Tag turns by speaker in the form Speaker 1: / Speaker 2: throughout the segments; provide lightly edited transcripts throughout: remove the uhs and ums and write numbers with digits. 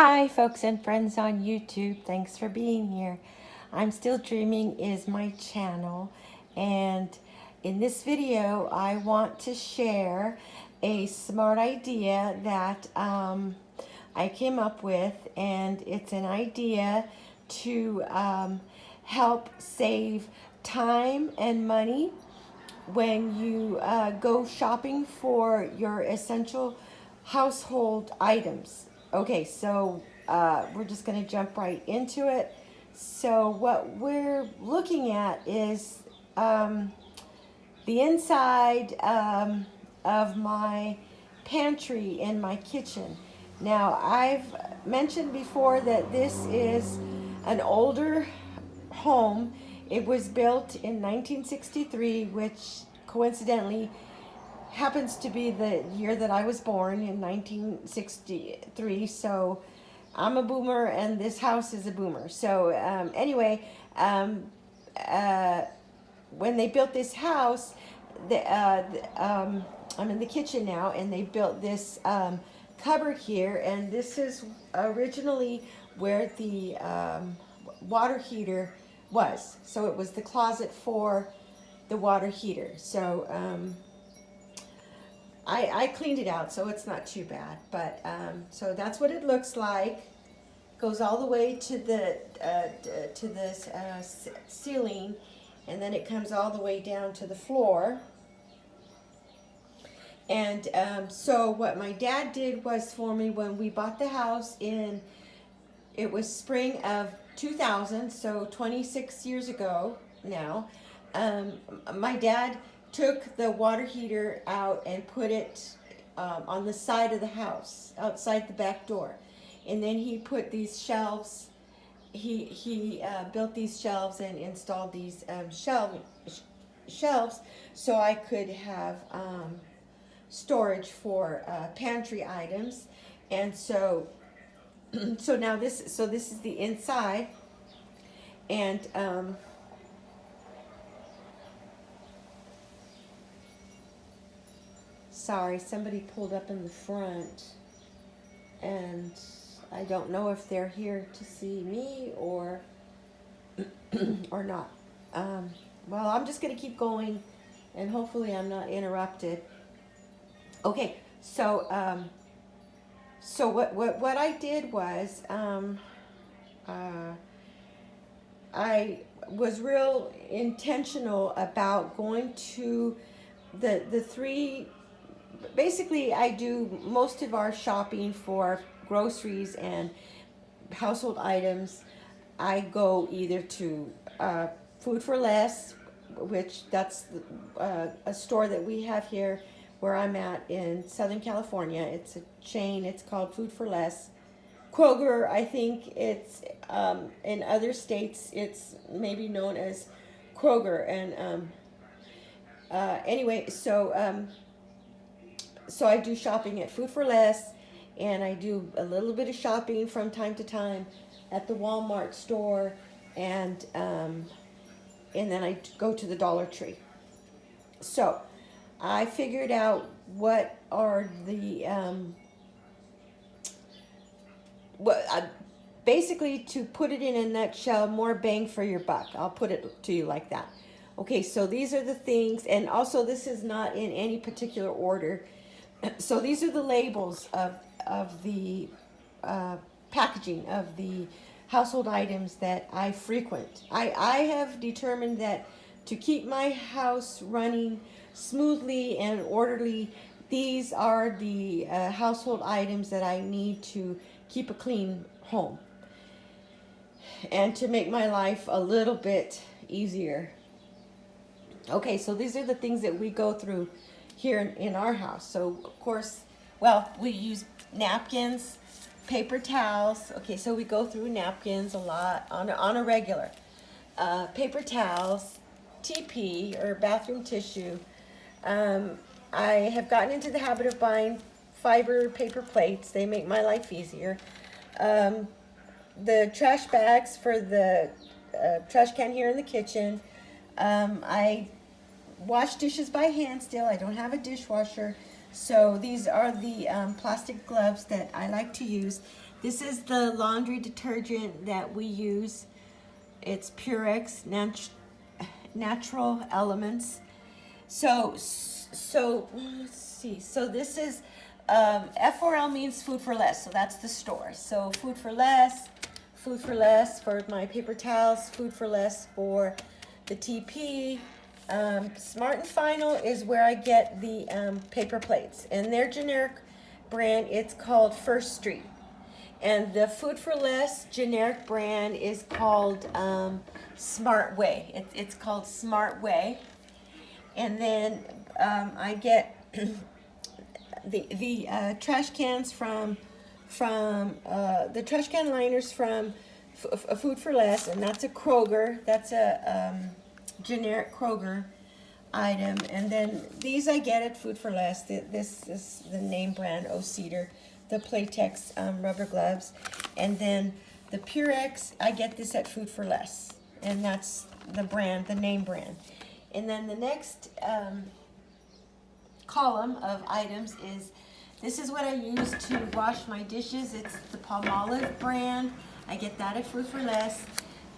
Speaker 1: Hi, folks and friends on YouTube. Thanks for being here. I'm Still Dreaming is my channel, and in this video, I want to share a smart idea that I came up with, and it's an idea to help save time and money when you go shopping for your essential household items. Okay, so we're just going to jump right into it. So, what we're looking at is the inside of my pantry in my kitchen. Now, I've mentioned before that this is an older home. It was built in 1963, which coincidentally happens to be the year that I was born in 1963. So I'm a boomer, and this house is a boomer. So, anyway, um, uh, when they built this house, I'm in the kitchen now, and they built this cupboard here, and this is originally where the water heater was. So it was the closet for the water heater. So I cleaned it out, so it's not too bad. But so that's what it looks like. Goes all the way to the ceiling, and then it comes all the way down to the floor. And so what my dad did was for me when we bought the house in, it was spring of 2000, so 26 years ago now. My dad took the water heater out and put it on the side of the house, outside the back door. And then he put these shelves, he built these shelves and installed these shelves so I could have storage for pantry items. And so so now this is the inside, and sorry, somebody pulled up in the front, and I don't know if they're here to see me or or not. Well, I'm just going to keep going, and hopefully I'm not interrupted. Okay, so so what I did was I was real intentional about going to the three. Basically, I do most of our shopping for groceries and household items. I go either to Food for Less, which that's a store that we have here where I'm at in Southern California. It's a chain. It's called Food for Less. Kroger, I think it's in other states it's maybe known as Kroger. And anyway, so I do shopping at Food for Less, and I do a little bit of shopping from time to time at the Walmart store, and then I go to the Dollar Tree. So I figured out what are the basically, to put it in a nutshell, more bang for your buck. I'll put it to you like that. Okay, so these are the things, and also this is not in any particular order. So these are the labels of the packaging of the household items that I frequent. I have determined that to keep my house running smoothly and orderly, these are the household items that I need to keep a clean home and to make my life a little bit easier. Okay, so these are the things that we go through here in our house. So, of course, well, we use napkins, paper towels. Okay, so we go through napkins a lot on a regular. Paper towels, TP or bathroom tissue. I have gotten into the habit of buying fiber paper plates. They make my life easier. The trash bags for the trash can here in the kitchen. I wash dishes by hand still. I don't have a dishwasher. So these are the plastic gloves that I like to use. This is the laundry detergent that we use. It's Purex Natural Elements. So let's see. So this is F4L means food for less. So that's the store. So food for less for my paper towels, food for less for the TP. Smart and Final is where I get the paper plates, and their generic brand, it's called First Street. And the Food for Less generic brand is called Smart Way. It's called Smart Way. And then I get the trash cans from the trash can liners from Food for Less, and that's a Kroger. That's a generic Kroger item. And then these I get at Food for Less. This is the name brand O-Cedar, the Playtex rubber gloves. And then the Purex, I get this at Food for Less, and that's the brand, the name brand. And then the next column of items is, this is what I use to wash my dishes. It's the Palmolive brand. I get that at Food for Less.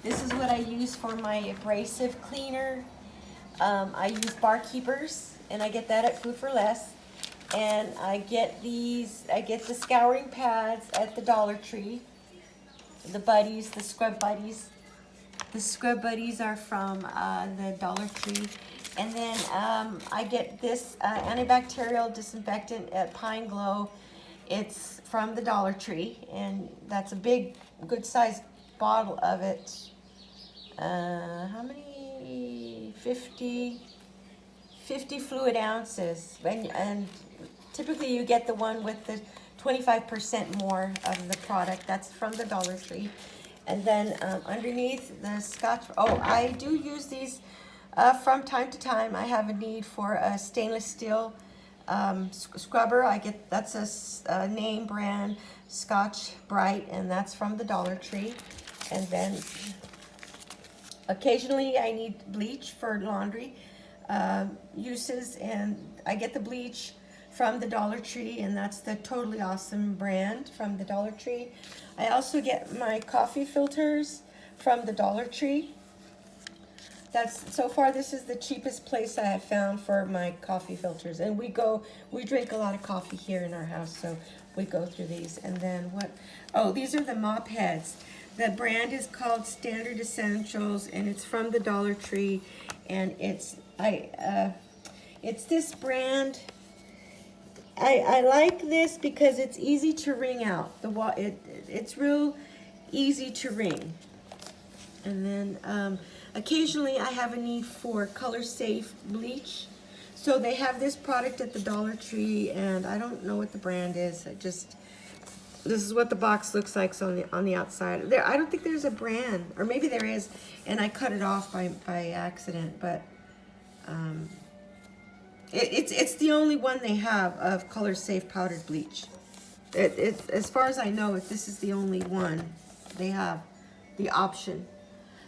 Speaker 1: This is what I use for my abrasive cleaner. I use Barkeepers, and I get that at Food for Less. And I get the scouring pads at the Dollar Tree. The Buddies, the Scrub Buddies. The Scrub Buddies are from the Dollar Tree. And then I get this antibacterial disinfectant at Pine Glow. It's from the Dollar Tree, and that's a big, good sized bottle of it. How many? 50 fluid ounces. And typically you get the one with the 25% more of the product. That's from the Dollar Tree. And then underneath the Scotch, I do use these from time to time. I have a need for a stainless steel scrubber. That's a name brand, Scotch Bright, and that's from the Dollar Tree. And then occasionally I need bleach for laundry uses, and I get the bleach from the Dollar Tree, and that's the Totally Awesome brand from the Dollar Tree. I also get my coffee filters from the Dollar Tree. So far this is the cheapest place I have found for my coffee filters. And we drink a lot of coffee here in our house, so we go through these. And then these are the mop heads. The brand is called Standard Essentials, and it's from the Dollar Tree. And it's this brand. I like this because it's easy to wring out. It's real easy to wring. And then occasionally I have a need for Color Safe bleach. So they have this product at the Dollar Tree, and I don't know what the brand is. This is what the box looks like on the outside. I don't think there's a brand, or maybe there is, and I cut it off by accident. But it's the only one they have of Color Safe powdered bleach. As far as I know, this is the only one they have, the option.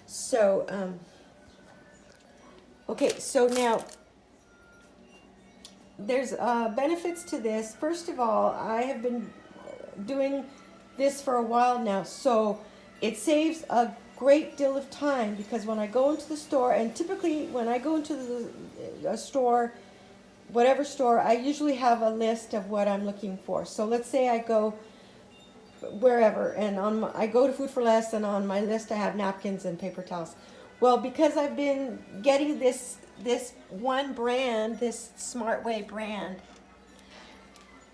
Speaker 1: So okay, so now there's benefits to this. First of all, I have been doing this for a while now, so it saves a great deal of time, because when I go into the store, and typically when I go into a store, whatever store, I usually have a list of what I'm looking for. So let's say I go wherever, and I go to Food for Less, and on my list I have napkins and paper towels. Well, because I've been getting this one brand, this Smart Way brand,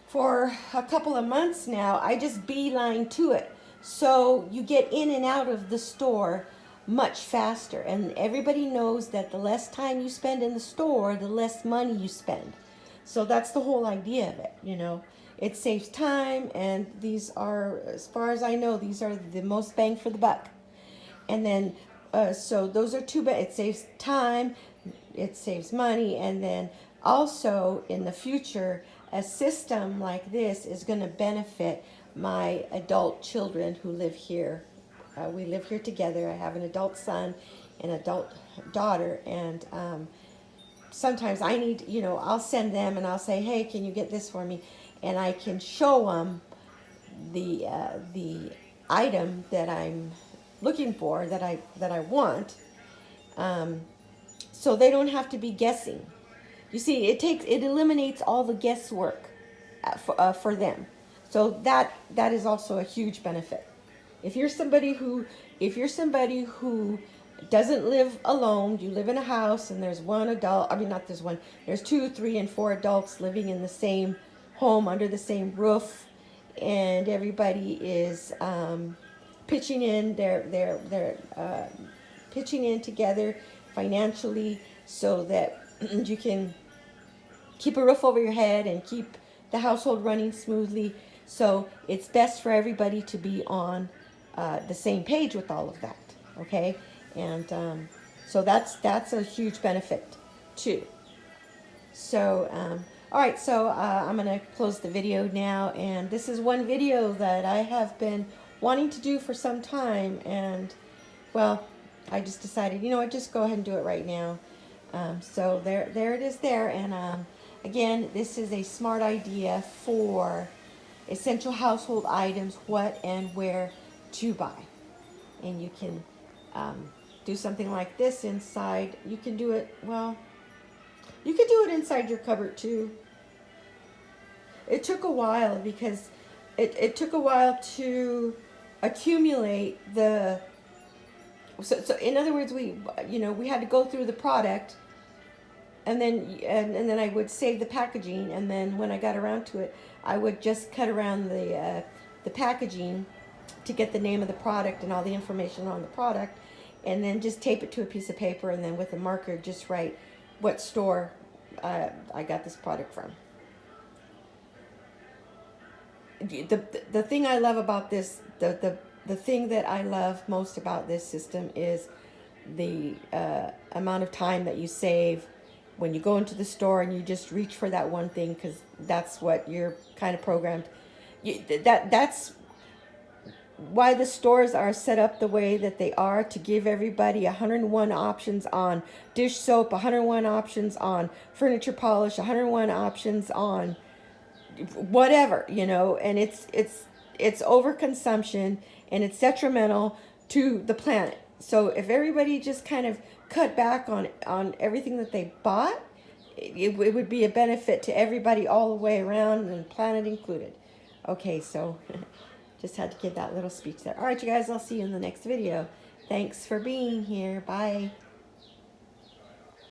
Speaker 1: for a couple of months now, I just beeline to it. So you get in and out of the store much faster, and everybody knows that the less time you spend in the store, the less money you spend. So that's the whole idea of it, It saves time, and these are, as far as I know, these are the most bang for the buck. And then, so those are two, it saves time, it saves money, and then also in the future, a system like this is going to benefit my adult children who live here. We live here together. I have an adult son and an adult daughter, and sometimes I need, I'll send them and I'll say, hey, can you get this for me? And I can show them the item that I'm looking for, that I want, so they don't have to be guessing. You see, it eliminates all the guesswork for them. So that is also a huge benefit. If you're somebody who if you're somebody who doesn't live alone, you live in a house and there's one adult, I mean not there's one, there's 2, 3, and 4 adults living in the same home under the same roof, and everybody is pitching in they're pitching in together financially so that you can keep a roof over your head and keep the household running smoothly. So it's best for everybody to be on the same page with all of that, okay? And so that's a huge benefit too. So all right, so I'm gonna close the video now, and this is one video that I have been wanting to do for some time, and well, I just decided, you know what, just go ahead and do it right now. So there it is there, and again, this is a smart idea for essential household items, what and where to buy. And you can do something like this inside. You can do it, well, you could do it inside your cupboard too. It took a while because it took a while to accumulate the, so in other words, we had to go through the product, and then I would save the packaging, and then when I got around to it, I would just cut around the packaging to get the name of the product and all the information on the product, and then just tape it to a piece of paper, and then with a marker just write what store I got this product from. The thing I love about this, the thing that I love most about this system is the amount of time that you save when you go into the store and you just reach for that one thing, because that's what you're kind of programmed. That's why the stores are set up the way that they are, to give everybody 101 options on dish soap, 101 options on furniture polish, 101 options on whatever, and it's overconsumption, and it's detrimental to the planet. So if everybody just kind of cut back on everything that they bought, it would be a benefit to everybody all the way around, and planet included. Okay, so just had to give that little speech there. All right, you guys, I'll see you in the next video. Thanks for being here. Bye.